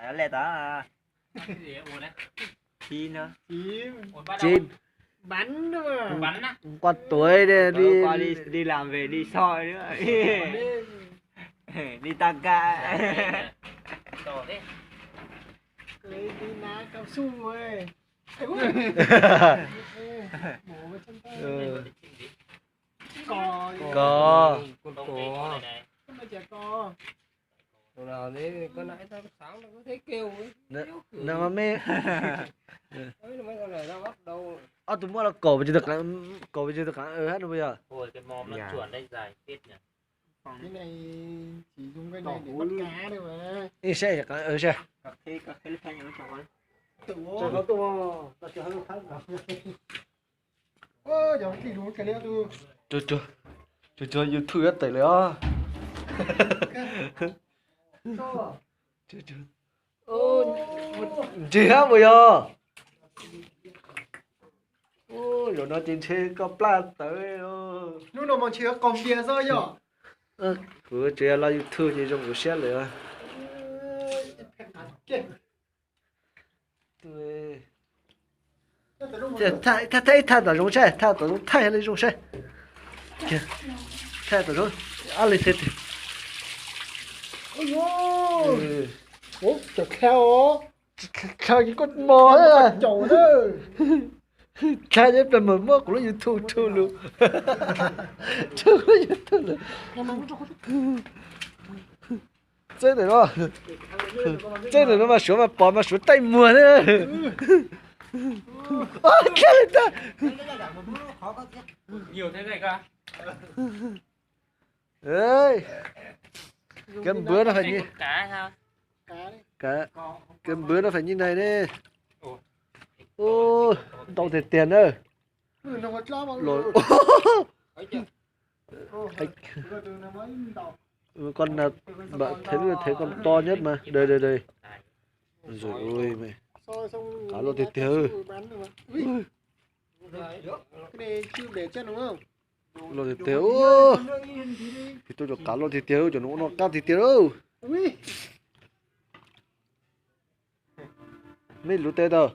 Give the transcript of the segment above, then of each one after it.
Phải lẹ tá à. Cái gì vậy? Ủa đấy. Chim nữa. Chín. Bắn nữa mà. Bắn á. Con tuổi đi Đi qua đi làm về đi soi nữa. Đi tăng ca. Đồ thế. Đấy, đi ná cao su ơi. Bố vào chân tay. Cò. Có. Con cò này. Không phải trẻ cò. Hồi nào đấy con nãy tao sáng nó có thấy kêu ấy. Nè mà mẹ. Ấy mấy con này nó bắt đầu. Tụi mua là cổ bây giờ được cổ bây giờ được hết rồi bây giờ. Ôi cái mồm nó chuẩn đấy dài phết nhỉ. Cái này chỉ dùng cái này để bắt cá thôi mà. Đi xe chắc xe. Cà phê nó thanh nó chọn. Trời có to. Ta chờ nó thắng gặp. Ơ, giống thì đúng cái này tôi. Cho YouTube hết tới nữa. Chị hả bây giờ? Ôi, rồi nó trên xe có plan tới rồi. Lúc nào mà chưa còn bia rồi nhở? Cứ chơi là YouTube chỉ trong cái xe nữa.对。这太多种菜，太多种太那种菜，太多种，alle sett. Ôi dồi. Ủa, chả kheo Khao cái con bò đấy à? chầu đó. Khao nhất là mở mơ của nó YouTube luôn. Chưa có YouTube luôn. Chơi này nó. Chơi này nó mà xuống mà bỏ mà xuống tay mùa nữa. Kia lên ta. Nhiều thế này cơ. Ơi. Cái bữa nó phải như Cá sao? cái bữa nó phải như này đi. Ô, đâu thể tiền nữa. Nó có cho bao Lỗi. Con là bạn thấy con to nhất mà. Đây. Rồi ôi mày. Cá lô thịt tiêu. Cái này chưa để chân đúng không? Lô thịt tiêu. Thì tôi được cá lô thịt tiêu cho nó cao thịt tiêu đâu. Ui. Mấy lú tê đâu.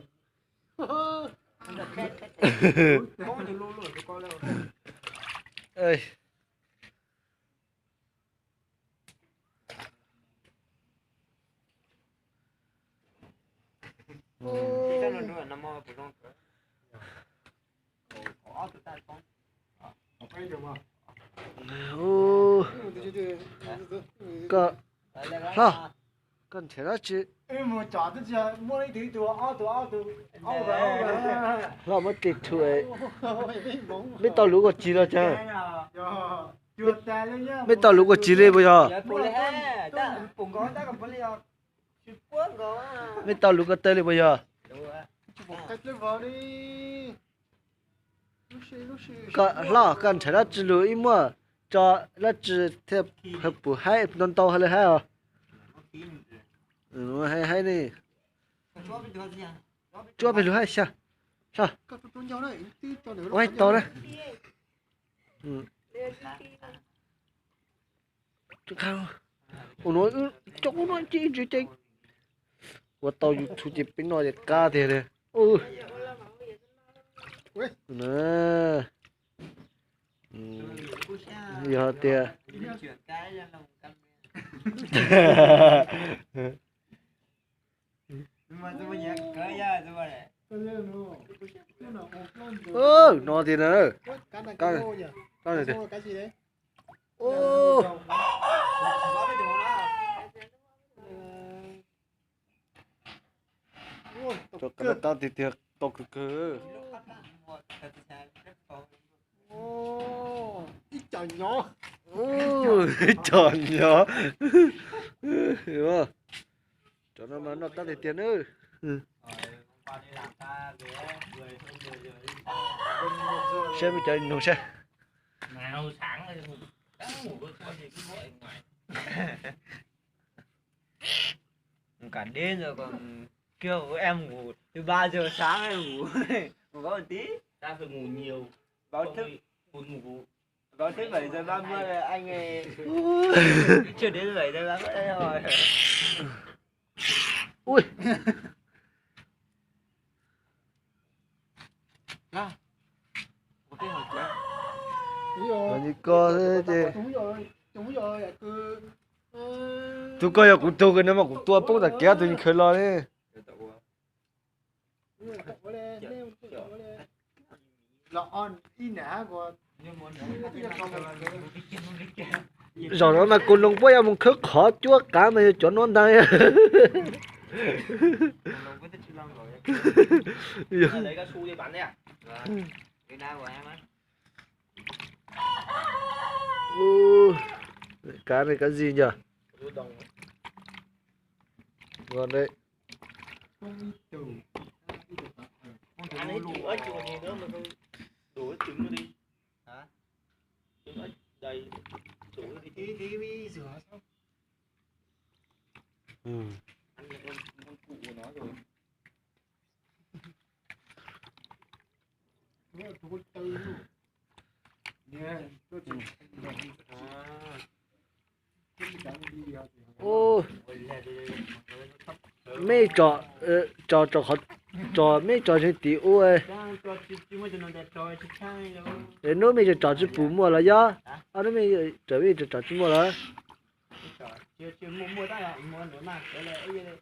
Ơi. Ô. Có. Ha. Con thế đó chứ. Em mua chó tức giờ mua lấy thứ ao về. Nó mới kịch thôi. Mấy tao lú có chi đâu chứ. Chuột tè lên nhá. Mấy tao lú có chi đây bây giờ. Mấy tao lú có tê lên bây giờ. Cách lên vào đi. Có con thế đó chứ lú im mà. Cho nó chỉ theo hợp bù hay non tao hay là hay à. Hay nè. Chúa phải lú hay sao? Sao? Ôi to đấy. Không. Ủa nói chỗ nó chi. Ủa tao YouTube chỉ biết nói được ca thế này. Nè. Giờ tiền. Nó thì nữa. Cái này thì. Ô. Cho cái tao thì thiệt to cơ. Ít chó nhỏ. Tròn nhỏ. Hiểu không? Cho nó mà nó tao thì tiền nữa. Xe mới chạy nổ xe. Nào sáng rồi ngủ đôi con thì cứ gọi ngoài. Cả đêm rồi còn kêu em ngủ từ 3 giờ sáng em ngủ. Ngủ có một tí. Ta phải ngủ nhiều. Báo thức ngủ. Báo thức 7 giờ 30 anh ấy chưa đến 7 giờ 30 rồi. ui một cái hồi chưa Đúng rồi. là như co thế chứ Đúng rồi, cứ tôi coi là cũng tôi cái nó mà cũng tua bốc là kéo tôi khơi lo đấy lọ on in nã của nhưng muốn nữa rồi nó mà cùng lông bói ông khớp khó chúa cả mà cho nó đây lòng với tích long rồi lấy cao su đi bắn đấy à? cái đau của em á cá này cá gì nhỉ Lúa đồng. ngon đấy Anh ấy chủ ếch còn gì nữa mà không đổ trứng nó đi. hả Trứng ếch đầy đổ nó đi. tí mới rửa xong ừ. Ăn những con cụ của nó rồi. tôi có tư luôn nè tôi chỉ ô mấy trò họ trò mấy trò chơi tí ô ơi đang cho chứ mới cho nó đẹp rồi chứ sang đâu để nó mấy trò chơi bù mua là do nó mấy trò mấy trò chơi mua là chưa chưa mua mua ta là mua nữa mà cái này ấy đây